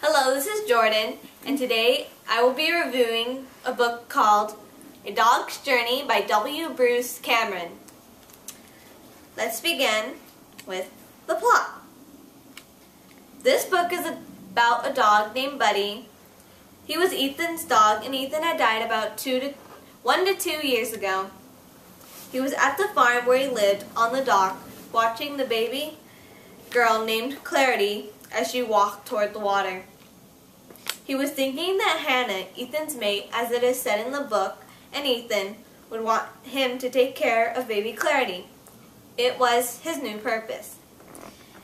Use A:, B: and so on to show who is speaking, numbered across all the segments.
A: Hello, this is Jordan, and today I will be reviewing a book called A Dog's Journey by W. Bruce Cameron. Let's begin with the plot. This book is about a dog named Buddy. He was Ethan's dog, and Ethan had died about 1 to 2 years ago. He was at the farm where he lived on the dock, watching the baby girl named Clarity as she walked toward the water. He was thinking that Hannah, Ethan's mate, as it is said in the book, and Ethan would want him to take care of baby Clarity. It was his new purpose.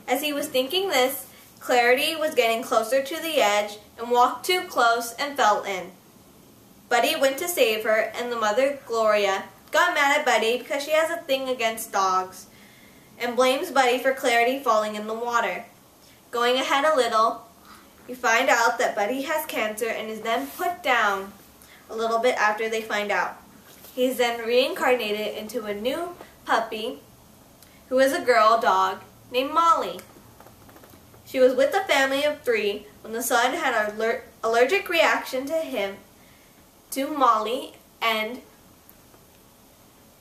A: As he was thinking this, Clarity was getting closer to the edge and walked too close and fell in. Buddy went to save her, and the mother, Gloria, got mad at Buddy because she has a thing against dogs and blames Buddy for Clarity falling in the water. Going ahead a little, you find out that Buddy has cancer and is then put down a little bit after they find out. He is then reincarnated into a new puppy who is a girl dog named Molly. She was with a family of 3 when the son had an allergic reaction to Molly and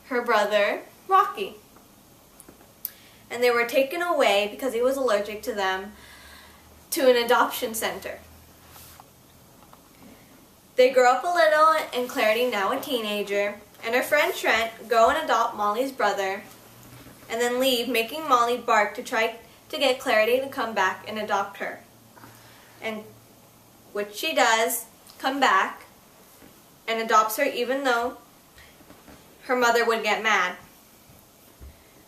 A: her brother Rocky. And they were taken away because he was allergic to them to an adoption center. They grow up a little, and Clarity, now a teenager, and her friend Trent go and adopt Molly's brother and then leave, making Molly bark to try to get Clarity to come back and adopt her. And which she does come back and adopts her, even though her mother would get mad.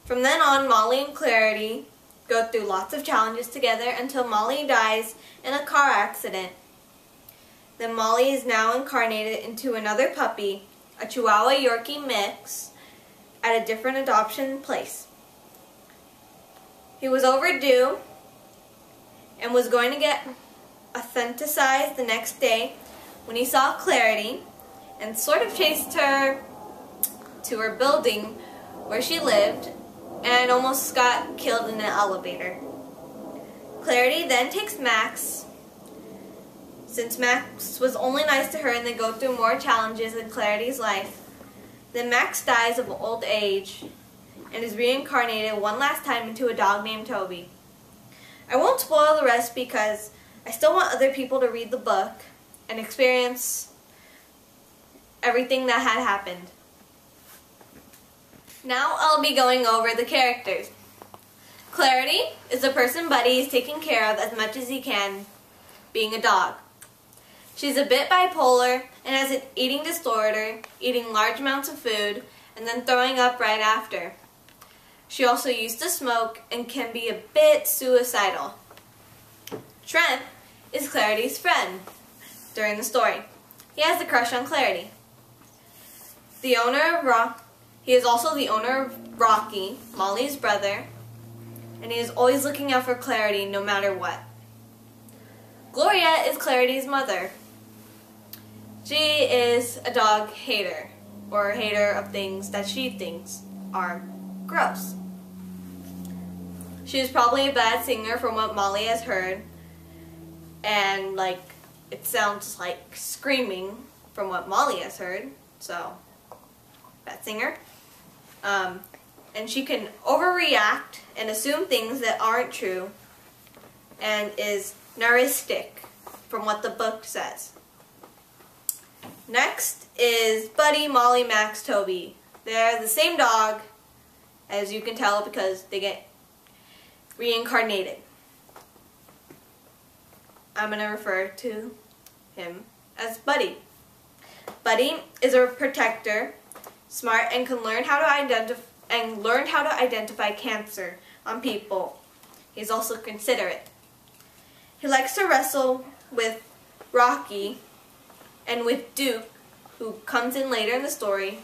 A: From then on, Molly and Clarity go through lots of challenges together until Molly dies in a car accident. Then Molly is now incarnated into another puppy, a Chihuahua Yorkie mix, at a different adoption place. He was overdue and was going to get authenticized the next day when he saw Clarity and sort of chased her to her building where she lived and almost got killed in an elevator. Clarity then takes Max, since Max was only nice to her, and they go through more challenges in Clarity's life. Then Max dies of old age and is reincarnated one last time into a dog named Toby. I won't spoil the rest because I still want other people to read the book and experience everything that had happened. Now I'll be going over the characters. Clarity is the person Buddy is taking care of as much as he can, being a dog. She's a bit bipolar and has an eating disorder, eating large amounts of food and then throwing up right after. She also used to smoke and can be a bit suicidal. Trent is Clarity's friend during the story. He has a crush on Clarity. He is also the owner of Rocky, Molly's brother, and he is always looking out for Clarity no matter what. Gloria is Clarity's mother. She is a dog hater, or a hater of things that she thinks are gross. She is probably a bad singer from what Molly has heard, and it sounds like screaming from what Molly has heard, so bad singer. And she can overreact and assume things that aren't true, and is narcissistic from what the book says. Next is Buddy, Molly, Max, Toby. They're the same dog, as you can tell because they get reincarnated. I'm going to refer to him as Buddy. Buddy is a protector, smart, and can learn how to identify cancer on people. He's also considerate. He likes to wrestle with Rocky and with Duke, who comes in later in the story,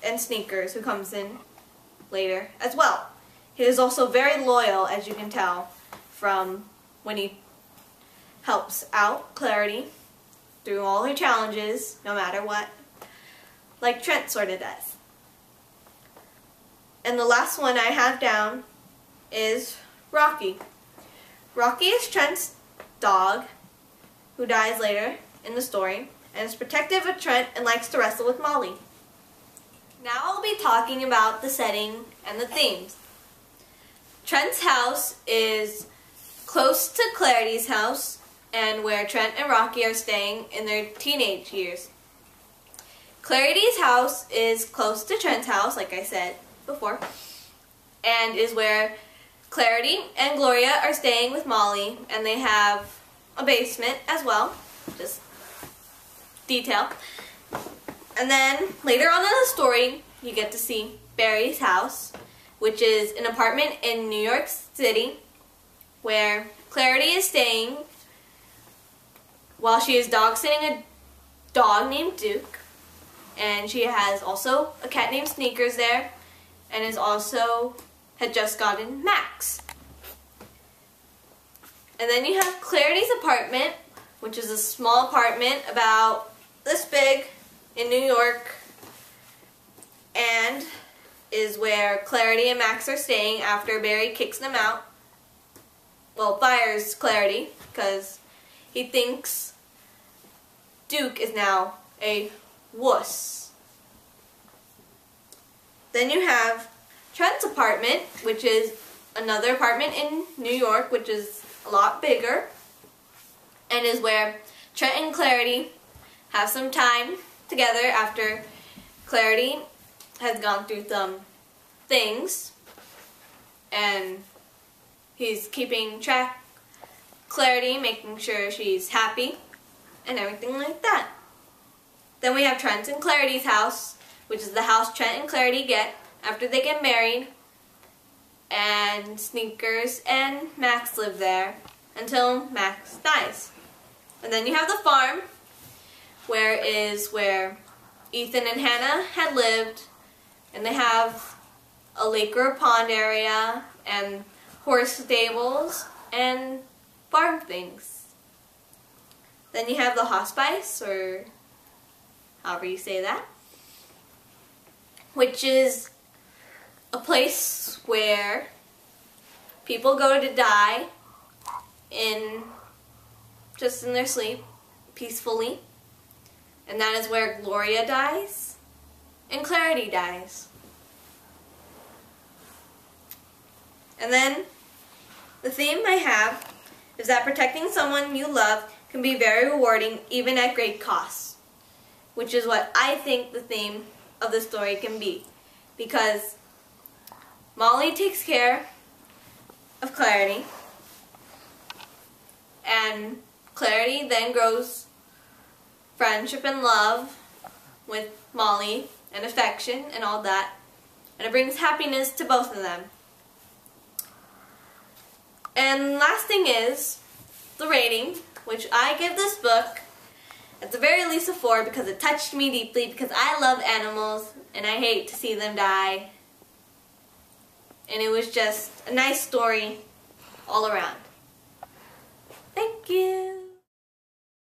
A: and Sneakers, who comes in later as well. He is also very loyal, as you can tell from when he helps out Clarity through all her challenges, no matter what, like Trent sort of does. And the last one I have down is Rocky. Rocky is Trent's dog, who dies later in the story, and is protective of Trent and likes to wrestle with Molly. Now I'll be talking about the setting and the themes. Trent's house is close to Clarity's house, and where Trent and Rocky are staying in their teenage years. Clarity's house is close to Trent's house, like I said before, and is where Clarity and Gloria are staying with Molly, and they have a basement as well, just detail. And then later on in the story, you get to see Barry's house, which is an apartment in New York City, where Clarity is staying while she is dog sitting a dog named Duke, and she has also a cat named Sneakers there, and had just gotten Max. And then you have Clarity's apartment, which is a small apartment about this big in New York, and is where Clarity and Max are staying after Barry kicks them out. Well, fires Clarity because he thinks Duke is now a wuss. Then you have Trent's apartment, which is another apartment in New York, which is a lot bigger, and is where Trent and Clarity have some time together after Clarity has gone through some things, and he's keeping track Clarity, making sure she's happy, and everything like that. Then we have Trent and Clarity's house, which is the house Trent and Clarity get after they get married, and Sneakers and Max live there until Max dies. And then you have the farm, where Ethan and Hannah had lived, and they have a lake or a pond area, and horse stables, and farm things. Then you have the hospice, or however you say that, which is a place where people go to die just in their sleep, peacefully. And that is where Gloria dies and Clarity dies. And then the theme I have is that protecting someone you love can be very rewarding, even at great cost, which is what I think the theme of the story can be, because Molly takes care of Clarity, and Clarity then grows friendship and love with Molly, and affection and all that, and it brings happiness to both of them. And last thing is the rating, which I give this book at the very least a 4 because it touched me deeply, because I love animals and I hate to see them die. And it was just a nice story all around. Thank you.